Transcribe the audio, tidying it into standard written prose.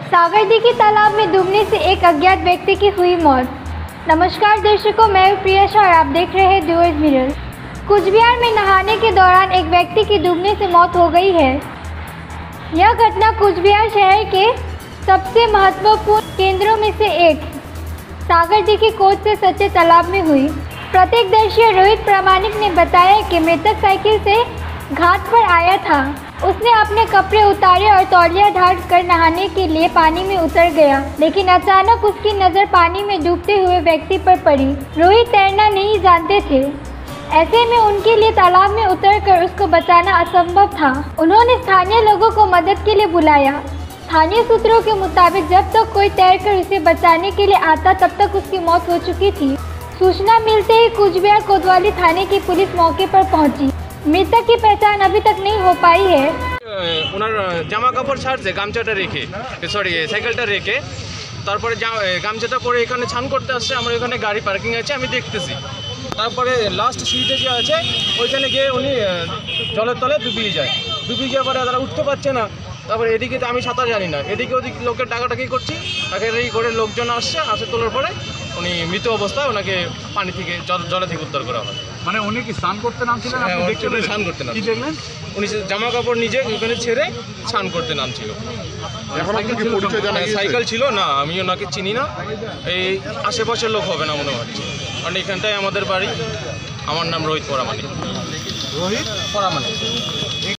सागरदीघी तालाब में डूबने से एक अज्ञात व्यक्ति की हुई मौत। नमस्कार दर्शकों, मैं हूं प्रिया शाह और आप देख रहे हैं ड्यूअर्स मिरर। कूच बिहार में नहाने के दौरान एक व्यक्ति की डूबने से मौत हो गई है। यह घटना कूच बिहार शहर के सबसे महत्वपूर्ण केंद्रों में से एक सागरदीघी कोच से सच्चे तालाब में हुई। प्रत्यक्षदर्शी रोहित प्रामाणिक ने बताया कि मृतक साइकिल से घाट पर आया था। उसने अपने कपड़े उतारे और तौलिया ढाल कर नहाने के लिए पानी में उतर गया, लेकिन अचानक उसकी नज़र पानी में डूबते हुए व्यक्ति पर पड़ी। रोहित तैरना नहीं जानते थे, ऐसे में उनके लिए तालाब में उतरकर उसको बचाना असंभव था। उन्होंने स्थानीय लोगों को मदद के लिए बुलाया। स्थानीय सूत्रों के मुताबिक जब तक कोई तैरकर उसे बचाने के लिए आता तब तक उसकी मौत हो चुकी थी। सूचना मिलते ही कूच बिहार कोतवाली थाने की पुलिस मौके पर पहुंची। मृतक की पहचान अभी तक नहीं हो पाई है। ওনার জামা কাপড় ছাড়ছে, গামছাটা রেখে সাইকেলটা রেখে তারপরে গামছাটা পরে এখানে ছান করতে আসছে। আমার এখানে গাড়ি পার্কিং আছে, আমি দেখতেছি। তারপরে লাস্ট সিটে যে আছে ওইখানে গিয়ে উনি জলের তলে ডুবিয়ে যায়। ডুবিয়ে যাওয়ার পরে তারা উঠতে পারছে না। তারপরে এদিকে তো আমি সাঁতার জানি না, এদিকে ওদিকে লোকের ডাকাডাকি করছি। ডাকাডাকি করে লোকজন আসে তোলার পরে উনি মৃত অবস্থায় ওনাকে পানি থেকে জলে থেকে উদ্ধার করা হয়। মানে উনি কি স্নান করতে নামছিলেন? স্নান করতে নাম কি দেখলেন? উনি জামা কাপড় নিজে ওখানে ছেড়ে স্নান করতে নামছিল। সাইকেল ছিল না, আমি ওনাকে চিনি না। এই আশেপাশের লোক হবে না মনে হচ্ছে, কারণ এখানটায় আমাদের বাড়ি। আমার নাম রোহিত পরামানিক। রোহিত পরামানিক।